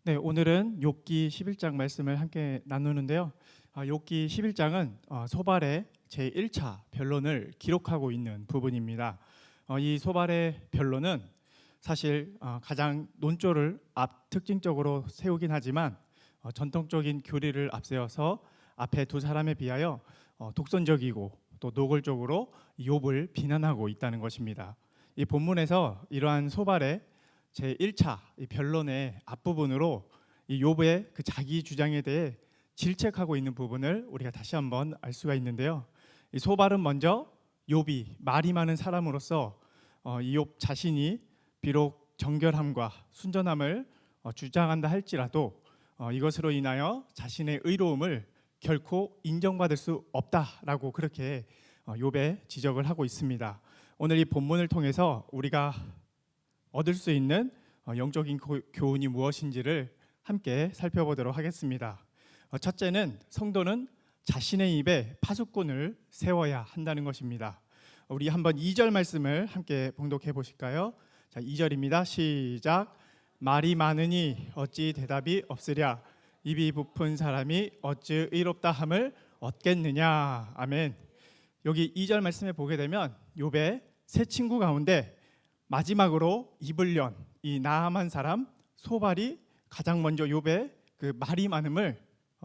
네, 오늘은 욥기 11장 말씀을 함께 나누는데요. 욥기 11장은 소발의 제1차 변론을 기록하고 있는 부분입니다. 이 소발의 변론은 사실 가장 논조를 특징적으로 세우긴 하지만 전통적인 교리를 앞세워서 앞에 두 사람에 비하여 독선적이고 또 노골적으로 욥을 비난하고 있다는 것입니다. 이 본문에서 이러한 소발의 제1차 이 변론의 앞부분으로 이 욥의 그 자기 주장에 대해 질책하고 있는 부분을 우리가 다시 한번 알 수가 있는데요. 이 소발은 먼저 욥이 말이 많은 사람으로서 이 욥 자신이 비록 정결함과 순전함을 주장한다 할지라도 이것으로 인하여 자신의 의로움을 결코 인정받을 수 없다라고 그렇게 욥의 지적을 하고 있습니다. 오늘 이 본문을 통해서 우리가 얻을 수 있는 영적인 교훈이 무엇인지를 함께 살펴보도록 하겠습니다. 첫째는 성도는 자신의 입에 파수꾼을 세워야 한다는 것입니다. 우리 한번 2절 말씀을 함께 봉독해 보실까요? 자, 2절입니다. 시작. 말이 많으니 어찌 대답이 없으랴. 입이 부푼 사람이 어찌 의롭다 함을 얻겠느냐. 아멘. 여기 2절 말씀에 보게 되면 욥의 세 친구 가운데 마지막으로 입을 연 이 나아만 사람 소발이 가장 먼저 욥의 그 말이 많음을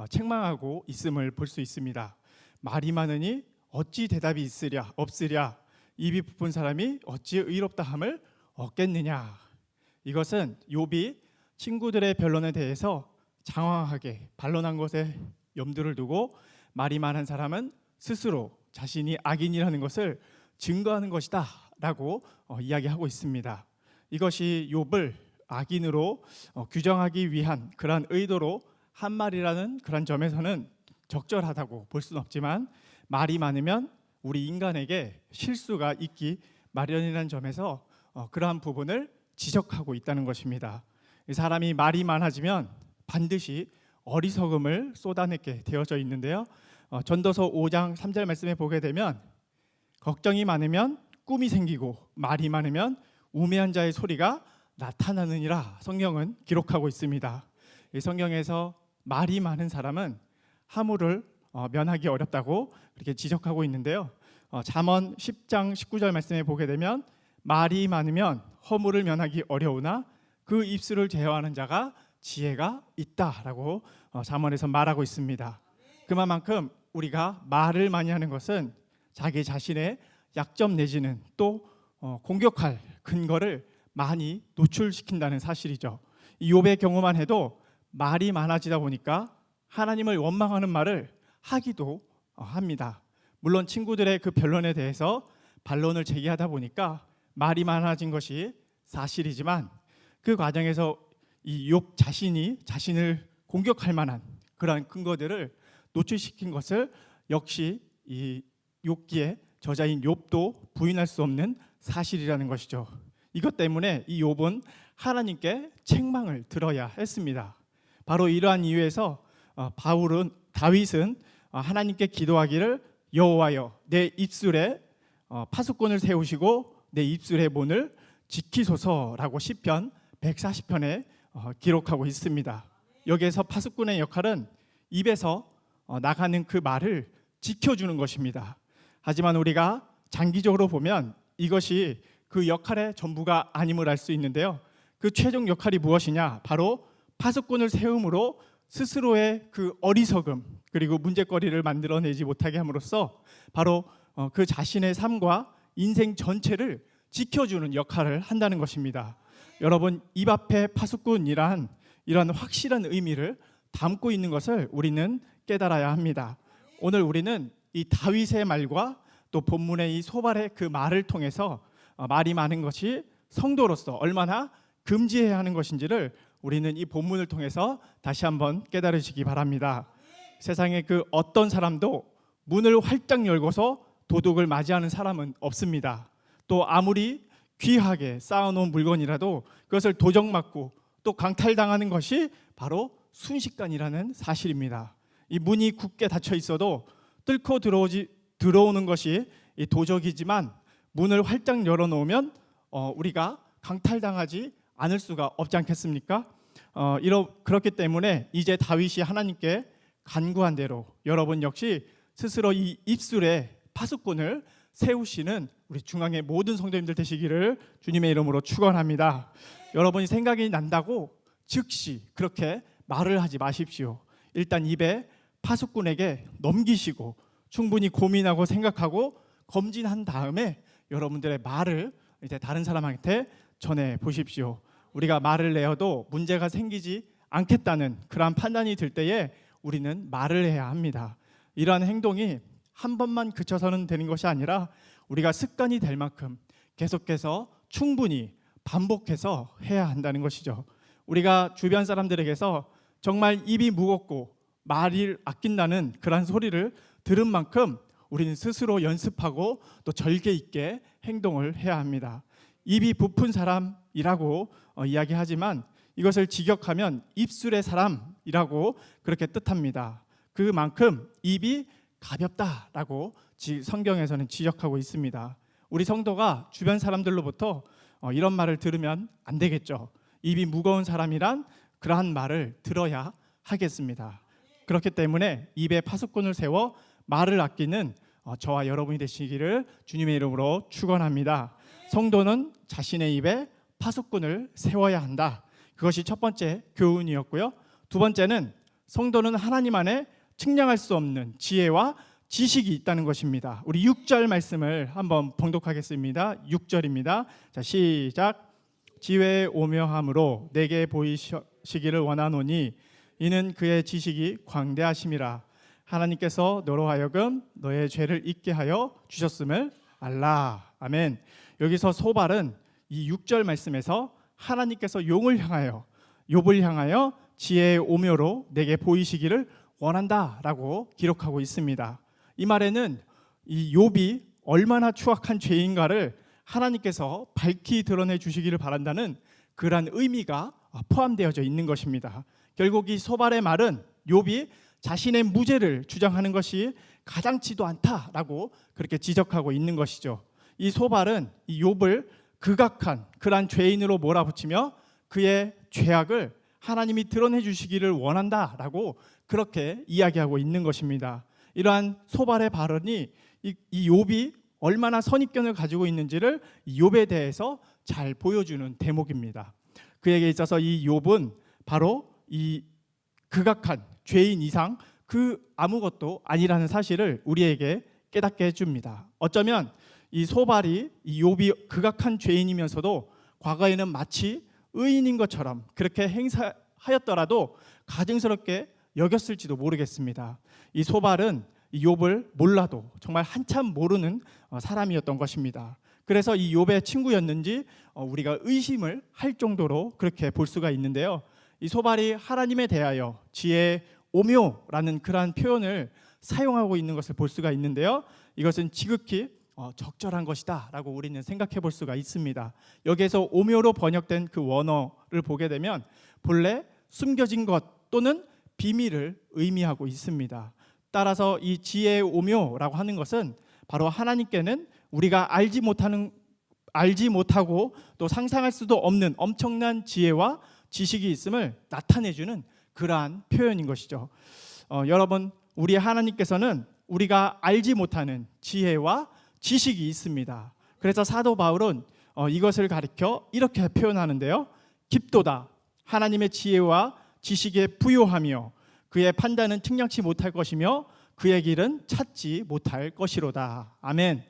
책망하고 있음을 볼 수 있습니다. 말이 많으니 어찌 대답이 없으랴. 입이 부푼 사람이 어찌 의롭다 함을 얻겠느냐. 이것은 욥이 친구들의 변론에 대해서 장황하게 반론한 것에 염두를 두고 말이 많은 사람은 스스로 자신이 악인이라는 것을 증거하는 것이다 라고 이야기하고 있습니다. 이것이 욥을 악인으로 규정하기 위한 그러한 의도로 한 말이라는 그런 점에서는 적절하다고 볼 수는 없지만 말이 많으면 우리 인간에게 실수가 있기 마련이라는 점에서 그러한 부분을 지적하고 있다는 것입니다. 이 사람이 말이 많아지면 반드시 어리석음을 쏟아내게 되어져 있는데요. 전도서 5장 3절 말씀에 보게 되면 걱정이 많으면 꿈이 생기고 말이 많으면 우매한 자의 소리가 나타나느니라 성경은 기록하고 있습니다. 이 성경에서 말이 많은 사람은 하물을 면하기 어렵다고 그렇게 지적하고 있는데요. 잠언 10장 19절 말씀에 보게 되면 말이 많으면 허물을 면하기 어려우나 그 입술을 제어하는 자가 지혜가 있다라고 잠언에서 말하고 있습니다. 그만큼 우리가 말을 많이 하는 것은 자기 자신의 약점 내지는 또 공격할 근거를 많이 노출시킨다는 사실이죠. 이 욥의 경우만 해도 말이 많아지다 보니까 하나님을 원망하는 말을 하기도 합니다. 물론 친구들의 그 변론에 대해서 반론을 제기하다 보니까 말이 많아진 것이 사실이지만 그 과정에서 이 욥 자신이 자신을 공격할 만한 그러한 근거들을 노출시킨 것을 역시 이 욥기의 저자인 욥도 부인할 수 없는 사실이라는 것이죠. 이것 때문에 이 욥은 하나님께 책망을 들어야 했습니다. 바로 이러한 이유에서 다윗은 하나님께 기도하기를 여호와여 내 입술에 파수꾼을 세우시고 내 입술의 문을 지키소서라고 시편 140편에 기록하고 있습니다. 여기에서 파수꾼의 역할은 입에서 나가는 그 말을 지켜주는 것입니다. 하지만 우리가 장기적으로 보면 이것이 그 역할의 전부가 아님을 알 수 있는데요. 그 최종 역할이 무엇이냐? 바로 파수꾼을 세움으로 스스로의 그 어리석음 그리고 문제거리를 만들어내지 못하게 함으로써 바로 그 자신의 삶과 인생 전체를 지켜주는 역할을 한다는 것입니다. 여러분, 입 앞에 파수꾼이란 이런 확실한 의미를 담고 있는 것을 우리는 깨달아야 합니다. 오늘 우리는 이 다윗의 말과 또 본문의 이 소발의 그 말을 통해서 말이 많은 것이 성도로서 얼마나 금지해야 하는 것인지를 우리는 이 본문을 통해서 다시 한번 깨달으시기 바랍니다. 세상에 그 어떤 사람도 문을 활짝 열고서 도둑을 맞이하는 사람은 없습니다. 또 아무리 귀하게 쌓아놓은 물건이라도 그것을 도적맞고 또 강탈당하는 것이 바로 순식간이라는 사실입니다. 이 문이 굳게 닫혀 있어도 뚫고 들어오는 것이 이 도적이지만 문을 활짝 열어놓으면 우리가 강탈당하지 않을 수가 없지 않겠습니까? 그렇기 때문에 이제 다윗이 하나님께 간구한 대로 여러분 역시 스스로 이 입술에 파수꾼을 세우시는 우리 중앙의 모든 성도님들 되시기를 주님의 이름으로 축원합니다. 여러분이 생각이 난다고 즉시 그렇게 말을 하지 마십시오. 일단 입에 파수꾼에게 넘기시고 충분히 고민하고 생각하고 검진한 다음에 여러분들의 말을 이제 다른 사람한테 전해 보십시오. 우리가 말을 내어도 문제가 생기지 않겠다는 그러한 판단이 들 때에 우리는 말을 해야 합니다. 이러한 행동이 한 번만 그쳐서는 되는 것이 아니라 우리가 습관이 될 만큼 계속해서 충분히 반복해서 해야 한다는 것이죠. 우리가 주변 사람들에게서 정말 입이 무겁고 말을 아낀다는 그런 소리를 들은 만큼 우리는 스스로 연습하고 또 절개 있게 행동을 해야 합니다. 입이 부푼 사람이라고 이야기하지만 이것을 직역하면 입술의 사람이라고 그렇게 뜻합니다. 그만큼 입이 가볍다라고 성경에서는 지적하고 있습니다. 우리 성도가 주변 사람들로부터 이런 말을 들으면 안 되겠죠. 입이 무거운 사람이란 그러한 말을 들어야 하겠습니다. 그렇기 때문에 입에 파수꾼을 세워 말을 아끼는 저와 여러분이 되시기를 주님의 이름으로 축원합니다. 성도는 자신의 입에 파수꾼을 세워야 한다. 그것이 첫 번째 교훈이었고요. 두 번째는 성도는 하나님 안에 측량할 수 없는 지혜와 지식이 있다는 것입니다. 우리 6절 말씀을 한번 봉독하겠습니다. 6절입니다. 자, 시작. 지혜의 오묘함으로 내게 보이시기를 원하노니 이는 그의 지식이 광대하심이라. 하나님께서 너로 하여금 너의 죄를 잊게 하여 주셨음을 알라. 아멘. 여기서 소발은 이 6절 말씀에서 하나님께서 욥을 향하여 지혜의 오묘로 내게 보이시기를 원한다라고 기록하고 있습니다. 이 말에는 이 욥이 얼마나 추악한 죄인가를 하나님께서 밝히 드러내 주시기를 바란다는 그러한 의미가 포함되어져 있는 것입니다. 결국 이 소발의 말은 욥이 자신의 무죄를 주장하는 것이 가장치도 않다라고 그렇게 지적하고 있는 것이죠. 이 소발은 이 욥을 극악한 그러한 죄인으로 몰아붙이며 그의 죄악을 하나님이 드러내 주시기를 원한다라고 그렇게 이야기하고 있는 것입니다. 이러한 소발의 발언이 이 욥이 얼마나 선입견을 가지고 있는지를 이 욥에 대해서 잘 보여주는 대목입니다. 그에게 있어서 이 욥은 바로 이 극악한 죄인 이상 그 아무것도 아니라는 사실을 우리에게 깨닫게 해줍니다. 어쩌면 이 소발이 이 욥이 극악한 죄인이면서도 과거에는 마치 의인인 것처럼 그렇게 행사하였더라도 가증스럽게 여겼을지도 모르겠습니다. 이 소발은 이 욥을 몰라도 정말 한참 모르는 사람이었던 것입니다. 그래서 이 욥의 친구였는지 우리가 의심을 할 정도로 그렇게 볼 수가 있는데요. 이 소발이 하나님에 대하여 지혜의 오묘라는 그러한 표현을 사용하고 있는 것을 볼 수가 있는데요. 이것은 지극히 적절한 것이다 라고 우리는 생각해 볼 수가 있습니다. 여기에서 오묘로 번역된 그 원어를 보게 되면 본래 숨겨진 것 또는 비밀을 의미하고 있습니다. 따라서 이 지혜의 오묘라고 하는 것은 바로 하나님께는 우리가 알지 못하고 또 상상할 수도 없는 엄청난 지혜와 지식이 있음을 나타내주는 그러한 표현인 것이죠. 여러분, 우리 하나님께서는 우리가 알지 못하는 지혜와 지식이 있습니다. 그래서 사도 바울은 이것을 가리켜 이렇게 표현하는데요. 깊도다. 하나님의 지혜와 지식에 부요하며 그의 판단은 측량치 못할 것이며 그의 길은 찾지 못할 것이로다. 아멘.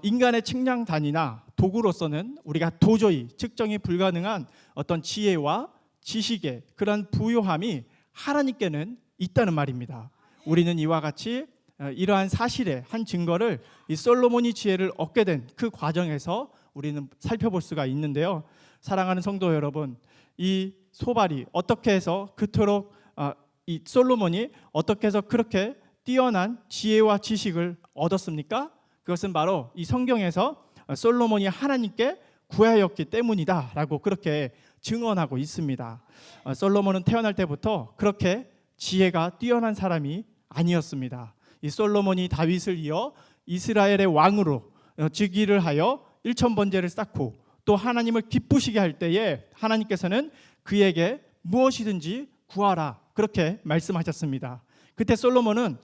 인간의 측량단이나 도구로서는 우리가 도저히 측정이 불가능한 어떤 지혜와 지식의 그런 부요함이 하나님께는 있다는 말입니다. 우리는 이와 같이 이러한 사실의 한 증거를 이 솔로몬이 지혜를 얻게 된 그 과정에서 우리는 살펴볼 수가 있는데요. 사랑하는 성도 여러분, 이 소발이 어떻게 해서 그토록 이 솔로몬이 어떻게 해서 그렇게 뛰어난 지혜와 지식을 얻었습니까? 그것은 바로 이 성경에서 솔로몬이 하나님께 구하였기 때문이다라고 그렇게 증언하고 있습니다. 솔로몬은 태어날 때부터 그렇게 지혜가 뛰어난 사람이 아니었습니다. 이 솔로몬이 다윗을 이어 이스라엘의 왕으로 즉위를 하여 1000번제를 쌓고 또 하나님을 기쁘시게 할 때에 하나님께서는 그에게 무엇이든지 구하라, 그렇게 말씀하셨습니다. 그때 솔로몬은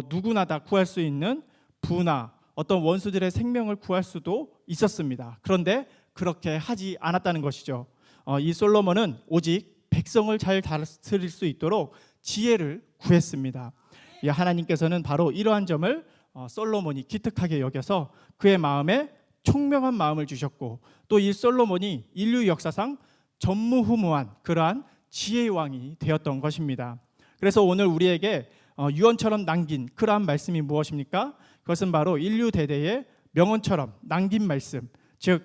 누구나 다 구할 수 있는 부나 어떤 원수들의 생명을 구할 수도 있었습니다. 그런데 그렇게 하지 않았다는 것이죠. 이 솔로몬은 오직 백성을 잘 다스릴 수 있도록 지혜를 구했습니다. 하나님께서는 바로 이러한 점을 솔로몬이 기특하게 여겨서 그의 마음에 총명한 마음을 주셨고, 또 이 솔로몬이 인류 역사상 전무후무한 그러한 지혜의 왕이 되었던 것입니다. 그래서 오늘 우리에게 유언처럼 남긴 그러한 말씀이 무엇입니까? 그것은 바로 인류 대대의 명언처럼 남긴 말씀, 즉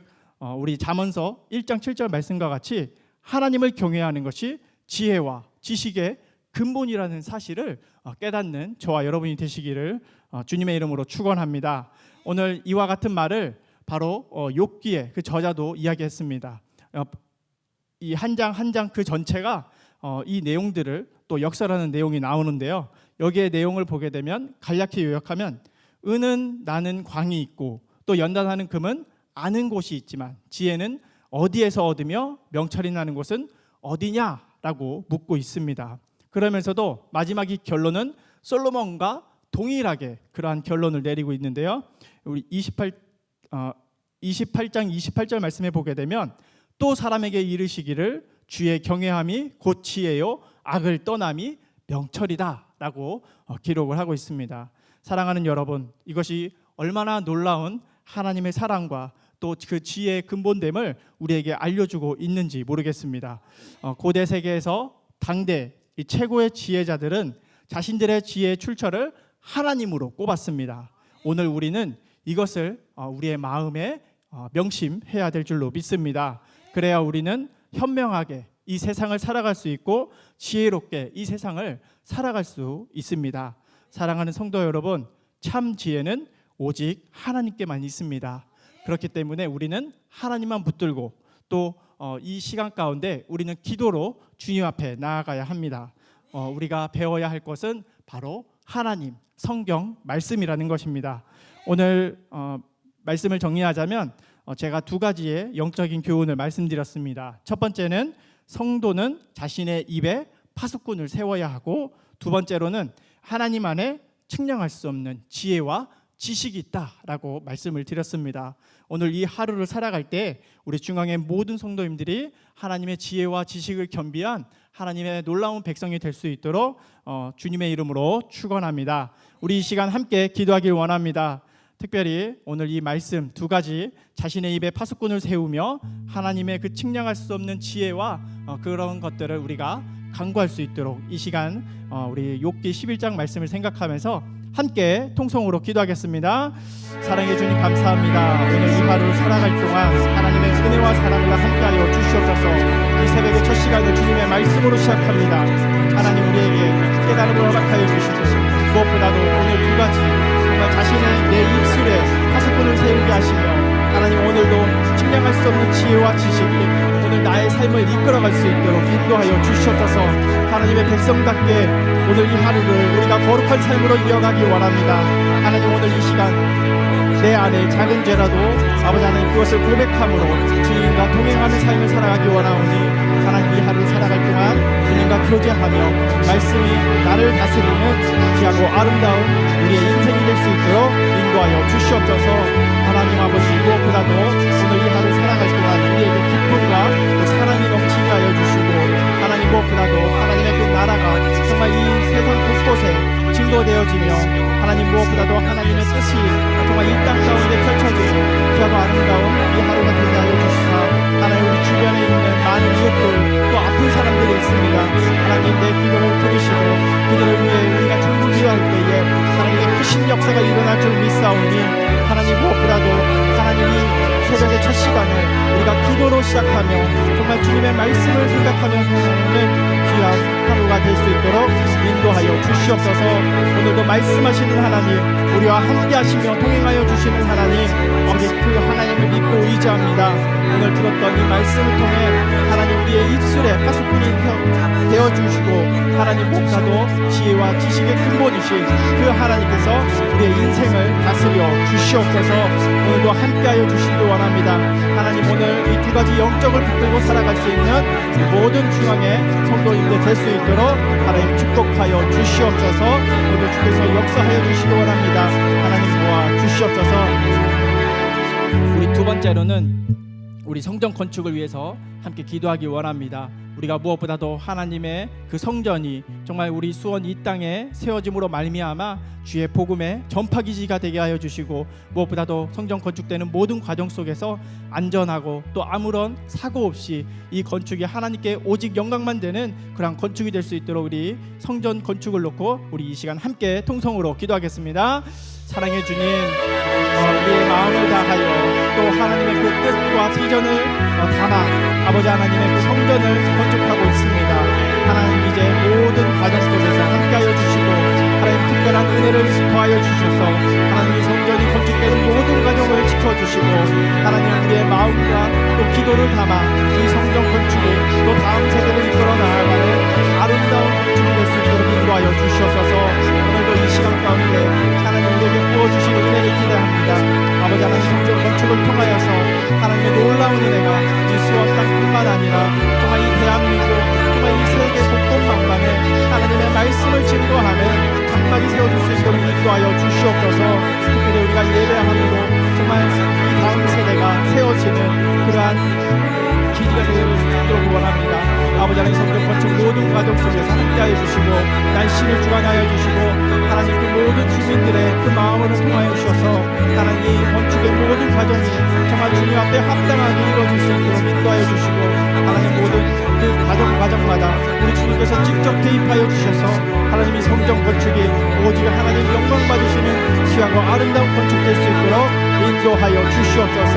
우리 잠언서 1장 7절 말씀과 같이 하나님을 경외하는 것이 지혜와 지식의 근본이라는 사실을 깨닫는 저와 여러분이 되시기를 주님의 이름으로 축원합니다. 오늘 이와 같은 말을 바로 욥기의 그 저자도 이야기했습니다. 이 한 장 한 장 그 전체가 이 내용들을 또 역사라는 내용이 나오는데요. 여기에 내용을 보게 되면 간략히 요약하면, 은은 나는 광이 있고 또 연단하는 금은 아는 곳이 있지만 지혜는 어디에서 얻으며 명철이 나는 곳은 어디냐라고 묻고 있습니다. 그러면서도 마지막 이 결론은 솔로몬과 동일하게 그러한 결론을 내리고 있는데요. 우리 28장 28절 말씀에 보게 되면, 또 사람에게 이르시기를 주의 경외함이 곧 지혜요 악을 떠남이 명철이다 라고 기록을 하고 있습니다. 사랑하는 여러분, 이것이 얼마나 놀라운 하나님의 사랑과 또 그 지혜의 근본됨을 우리에게 알려주고 있는지 모르겠습니다. 고대 세계에서 당대 이 최고의 지혜자들은 자신들의 지혜의 출처를 하나님으로 꼽았습니다. 오늘 우리는 이것을 우리의 마음에 명심해야 될 줄로 믿습니다. 그래야 우리는 현명하게 이 세상을 살아갈 수 있고 지혜롭게 이 세상을 살아갈 수 있습니다. 사랑하는 성도 여러분, 참 지혜는 오직 하나님께만 있습니다. 그렇기 때문에 우리는 하나님만 붙들고 또 이 시간 가운데 우리는 기도로 주님 앞에 나아가야 합니다. 우리가 배워야 할 것은 바로 하나님, 성경 말씀이라는 것입니다. 오늘 말씀을 정리하자면 제가 두 가지의 영적인 교훈을 말씀드렸습니다. 첫 번째는 성도는 자신의 입에 파수꾼을 세워야 하고, 두 번째로는 하나님 안에 측량할 수 없는 지혜와 지식이 있다라고 말씀을 드렸습니다. 오늘 이 하루를 살아갈 때 우리 중앙의 모든 성도님들이 하나님의 지혜와 지식을 겸비한 하나님의 놀라운 백성이 될 수 있도록 주님의 이름으로 축원합니다. 우리 이 시간 함께 기도하길 원합니다. 특별히 오늘 이 말씀 두 가지, 자신의 입에 파수꾼을 세우며 하나님의 그 측량할 수 없는 지혜와 그런 것들을 우리가 간구할 수 있도록 이 시간 우리 욥기 11장 말씀을 생각하면서 함께 통성으로 기도하겠습니다. 사랑해 주님 감사합니다. 오늘 이 하루를 살아갈 동안 하나님의 은혜와 사랑과 함께하여 주시옵소서. 이 새벽의 첫 시간을 주님의 말씀으로 시작합니다. 하나님 우리에게 깨달음을 허락하여 주시고, 무엇보다도 오늘 두 가지 정말 자신의 내 입술에 파수꾼을 세우게 하시며, 하나님 오늘도 측량할 수 없는 지혜와 지식이 오늘 나의 삶을 이끌어갈 수 있도록 인도하여 주시옵소서. 하나님의 백성답게 오늘 이 하루를 우리가 거룩한 삶으로 이어가기 원합니다. 하나님 오늘 이 시간 내 안에 작은 죄라도 아버지 하나님 그것을 고백함으로 주님과 동행하는 삶을 살아가기 원하오니, 하나님 이 하루를 살아갈 동안 주님과 교제하며 말씀이 나를 다스리는 귀하고 아름다운 우리의 인생이 될 수 있도록 인도하여 주시옵소서. 하나님 아버지, 무엇보다도 오늘 이 하루 살아갈 동안 우리에게 기쁨과 또 사랑이 넘치게 하여 주시고, 하나님 무엇보다도 하나님의 그 나라가 정말 이 세상 곳곳에 증거되어지며, 하나님 무엇보다도 하나님의 뜻이 정말 이 땅 가운데 펼쳐지는 귀하고 아름다운 이 하루가 되게 하여 주시사, 하나님 우리 주변에 있는 많은 이웃들 또 아픈 사람들이 있습니다. 하나님 내 기도를 들으시고 그들을 위해 우리가 전부 기도할 때에 하나님의 크신 역사가 일어날 줄 믿사오니, 하나님 무엇보다도 하나님이 새벽의 첫 시간을 우리가 기도로 시작하며 정말 주님의 말씀을 생각하며 살아가는 귀한 하루가 될 수 있도록 인도하여 주시옵소서. 오늘도 말씀하시는 하나님, 우리와 함께 하시며 동행하여 주시는 하나님, 오직 그 하나님을 믿고 의지합니다. 오늘 들었던 이 말씀을 통해 하나님 우리의 입술에 파수꾼이 되어주시고, 하나님 목사도 지혜와 지식의 근본이신 그 하나님께서 우리의 인생을 다스려 주시옵소서. 오늘도 함께하여 주시기 원합니다. 하나님 오늘 이 두 가지 영적을 붙들고 살아갈 수 있는 모든 중앙의 성도님들 될 수 있도록 하나님 축복하여 주시옵소서. 오늘 주께서 역사하여 주시기 원합니다. 하나님 도와 주시옵소서. 우리 두 번째로는 우리 성전 건축을 위해서 함께 기도하기 원합니다. 우리가 무엇보다도 하나님의 그 성전이 정말 우리 수원 이 땅에 세워짐으로 말미암아 주의 복음의 전파기지가 되게 하여 주시고, 무엇보다도 성전 건축되는 모든 과정 속에서 안전하고 또 아무런 사고 없이 이 건축이 하나님께 오직 영광만 되는 그런 건축이 될 수 있도록 우리 성전 건축을 놓고 우리 이 시간 함께 통성으로 기도하겠습니다. 사랑해 주님, 우리의 마음을 다하여 또 하나님의 그 뜻과 비전을 담아 아버지 하나님의 그 성전을 건축하고 있습니다. 하나님 이제 모든 과정 속에서 함께하여 주시고 하나님 특별한 은혜를 더하여 주셔서 하나님의 성전이 건축되는 모든 과정을 지켜주시고 하나님 우리의 마음과 또 기도를 담아 이 성전 건축이 또 다음 세대를 이끌어 나아가는 아름다운 건축이 될 수 있도록 인도하여 주시옵소서. 오늘도 이 시간 가운데 하나님 우리에게 부어주신 은혜를 기대합니다. 아버지 하나님 성전 건축을 통하여서 하나님의 놀라운 은혜가 이 수원 땅뿐만 아니라 정말 이 대한민국 정말 이 세계 곳곳만방에 하나님의 말씀을 증거하는 장막이 세워질 수 있도록 인도하여 주시옵소서. 특별히 우리가 예배함으로 정말 이 다음 세대가 세워지는 그러한 기지가 되어질 수 있도록 원합니다. 아버지 하나님 성전 건축 모든 과정 속에서 함께하여 주시고 날씨를 주관하여 주시고 하나님 그 모든 주민들의 그 마음을 통하여 주셔서 하나님 이 건축의 모든 과정이 정말 주님 앞에 합당하게 이루어질 수 있도록 인도하여 주시고 하나님 모든 그 과정마다 우리 주님께서 직접 개입하여 주셔서 하나님이 성전 건축이 오직 하나님 영광 받으시는 귀하고 아름다운 건축될 수 있도록 인도하여 주시옵소서.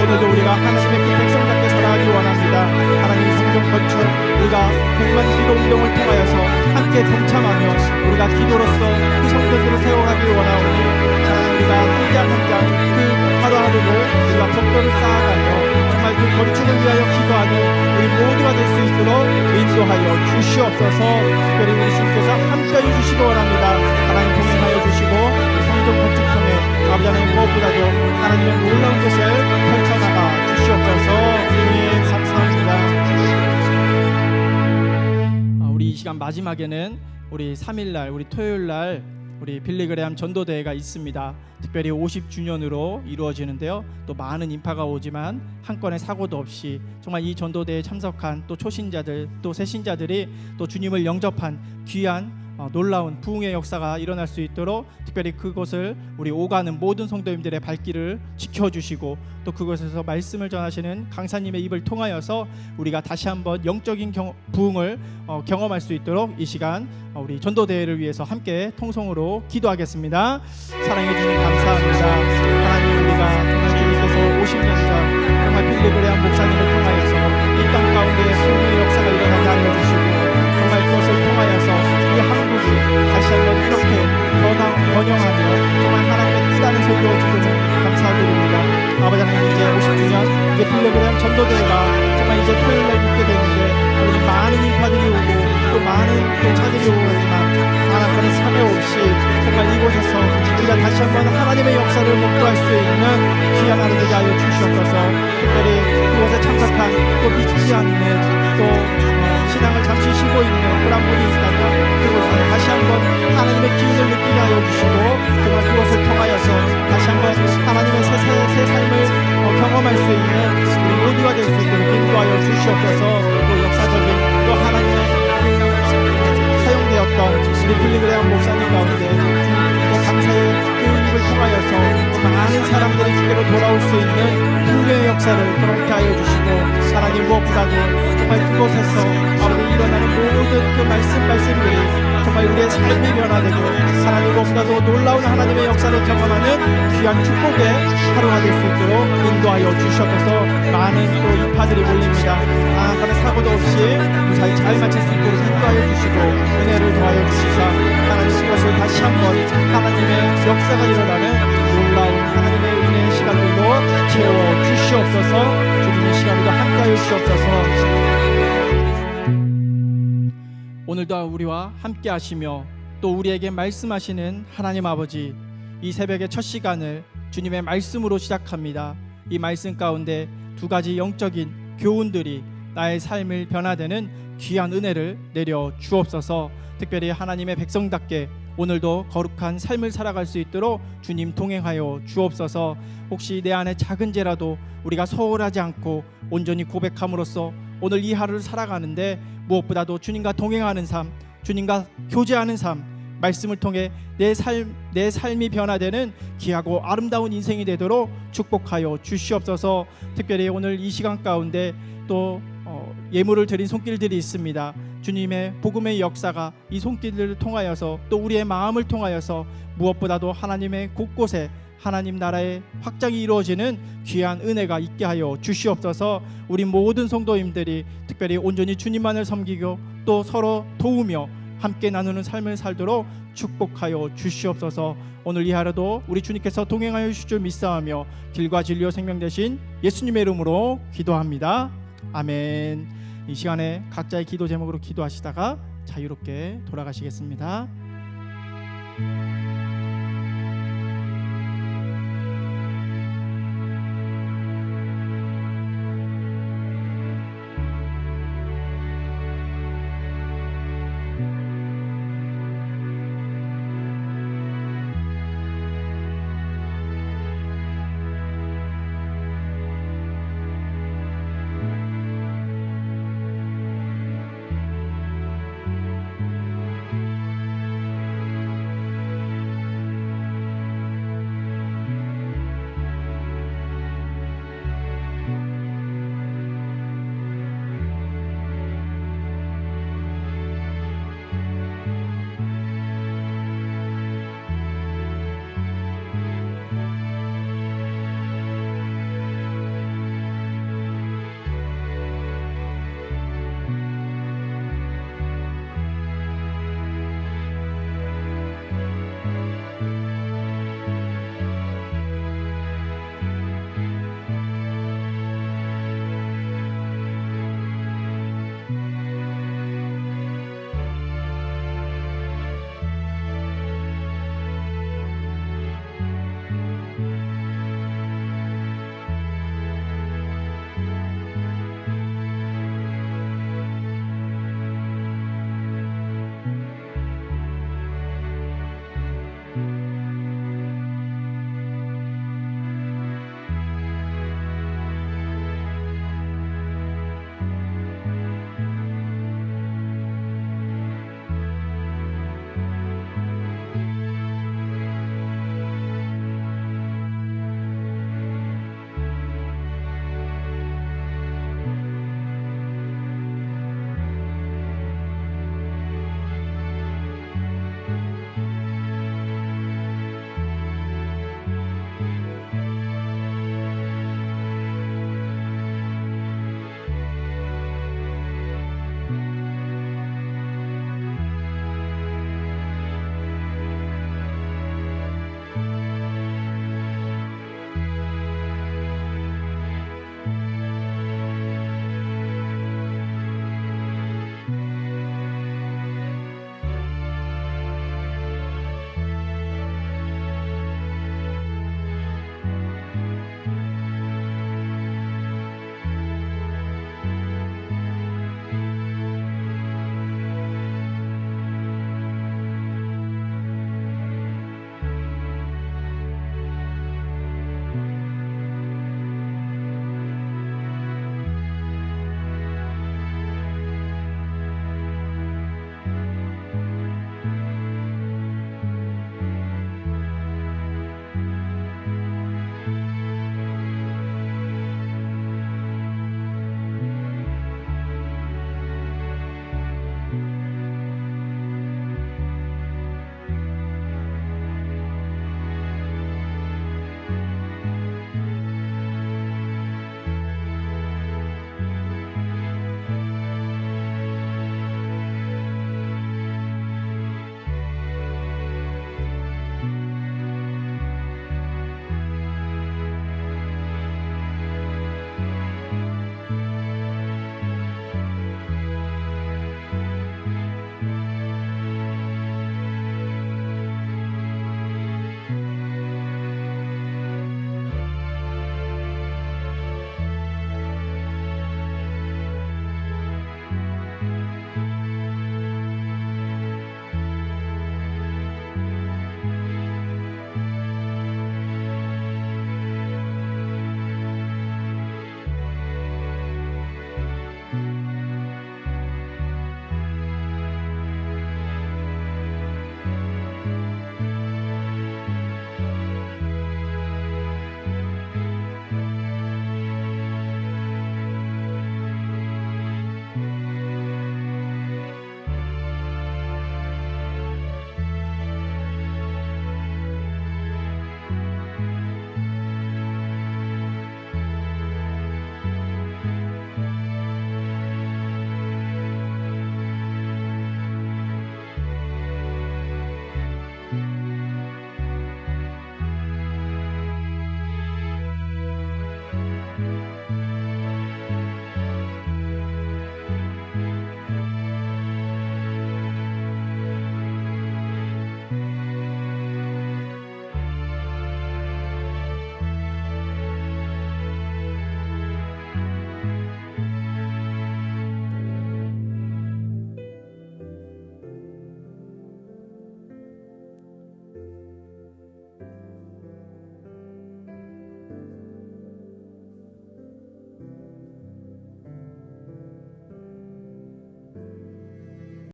오늘도 우리가 하나님의 그 백성답게 살아가기 원합니다. 하나님 성전 건축 우리가 100만 기도 운동을 통하여서 함께 동참하며 우리가 기도로서 그 성전들을 세워가기를 원하오니 하나님 우리가 한 장 한 장 그 하루하루를 우리가 벽돌을 쌓아가며 정말 그 건축을 위하여 기도하는 우리 모두가 될 수 있도록 인도하여 주시옵소서. 특별히 우리 주께서 함께하여 주시기 원합니다. 하나님 동행하여 주시고 성전 건축 통해 아버지 하나님 무엇보다도 하나님의 놀라운 것을 펼쳐나가 주시옵소서. 주님 감사합니다. 우리 이 시간 마지막에는 우리 3일날 우리 토요일날 우리 빌리그레암 전도대회가 있습니다. 특별히 50주년으로 이루어지는데요. 또 많은 인파가 오지만 한 건의 사고도 없이 정말 이 전도대회에 참석한 또 초신자들 또 새신자들이 또 주님을 영접한 귀한 놀라운 부흥의 역사가 일어날 수 있도록 특별히 그곳을 우리 오가는 모든 성도님들의 발길을 지켜주시고 또 그곳에서 말씀을 전하시는 강사님의 입을 통하여서 우리가 다시 한번 영적인 부흥을 경험할 수 있도록 이 시간 우리 전도대회를 위해서 함께 통성으로 기도하겠습니다. 사랑해 주님 감사합니다. 하나님 우리가 정말 주님께서 50년 전 정말 빌리그레암 목사님을 통하여서 이 땅 가운데 부흥의 역사가 일어나게 하여 주시고 정말 그것을 통하여서 이 한국이 다시 한번 이렇게 번영하며 정말 하나님의 뜻 안에서 이루어지기를 감사드립니다. 아버지 하나님 이제 50주년 이제 빌리그레암 전도대회가 정말 이제 토요일날 있게 되는데 아버지 많은 인파들이 오고 또 많은 교차들이 오고 하지만 단 한 번의 참여 없이 정말 이곳에서 우리가 다시 한번 하나님의 역사를 목도할 수 있는 귀한 하루 되게 하여 주시옵소서. 특별히 그곳에 참석한 또 믿지 않는 또 신앙을 잠시 쉬고 있는 그런 분이 있다면 그곳에 다시 한번 하나님의 기운을 느끼게 하여 주시고 정말 그것을 통하여서 다시 한번 하나님의 새 삶을 경험할 수 있는 우리 모두가 될 수 있도록 인도하여 주시옵소서. 또 역사적인 또 하나님의 사용되었던 우리 빌리그레암 목사님 가운데 주님께 감사의 그 입을 통하여서 많은 사람들이 주께로 돌아올 수 있는 부흥의 역사를 그렇게 하여 주시고 하나님 무엇보다도 정말 그곳에서 아버지 일어나는 모든 그 말씀들이 정말 우리의 삶이 변화되고 하나님 무엇보다도 놀라운 하나님의 역사를 경험하는 귀한 축복의 하루가 될 수 있도록 인도하여 주셔서 많은 또 인파들이 몰립니다. 한 번의 사고도 없이 무사히 잘 마칠 수 있도록 인도하여 주시고 은혜를 더하여 주시사 하나님 그것을 다시 한번 하나님의 역사가 일어나는 놀라운 하나님의 은혜의 시간들로 채워 주시옵소서. 주님의 시간에도 함께하여 주시옵소서. 오늘도 우리와 함께 하시며 또 우리에게 말씀하시는 하나님 아버지, 이 새벽의 첫 시간을 주님의 말씀으로 시작합니다. 이 말씀 가운데 두 가지 영적인 교훈들이 나의 삶을 변화되는 귀한 은혜를 내려 주옵소서. 특별히 하나님의 백성답게 오늘도 거룩한 삶을 살아갈 수 있도록 주님 동행하여 주옵소서. 혹시 내 안에 작은 죄라도 우리가 소홀하지 않고 온전히 고백함으로써 오늘 이 하루를 살아가는데 무엇보다도 주님과 동행하는 삶, 주님과 교제하는 삶, 말씀을 통해 내 삶이 변화되는 귀하고 아름다운 인생이 되도록 축복하여 주시옵소서. 특별히 오늘 이 시간 가운데 또 예물을 드린 손길들이 있습니다. 주님의 복음의 역사가 이 손길들을 통하여서 또 우리의 마음을 통하여서 무엇보다도 하나님의 곳곳에 하나님 나라의 확장이 이루어지는 귀한 은혜가 있게 하여 주시옵소서. 우리 모든 성도님들이 특별히 온전히 주님만을 섬기고 또 서로 도우며 함께 나누는 삶을 살도록 축복하여 주시옵소서. 오늘 이 하루도 우리 주님께서 동행하여 주실 줄 믿사오며 길과 진리와 생명 되신 예수님의 이름으로 기도합니다. 아멘. 이 시간에 각자의 기도 제목으로 기도하시다가 자유롭게 돌아가시겠습니다.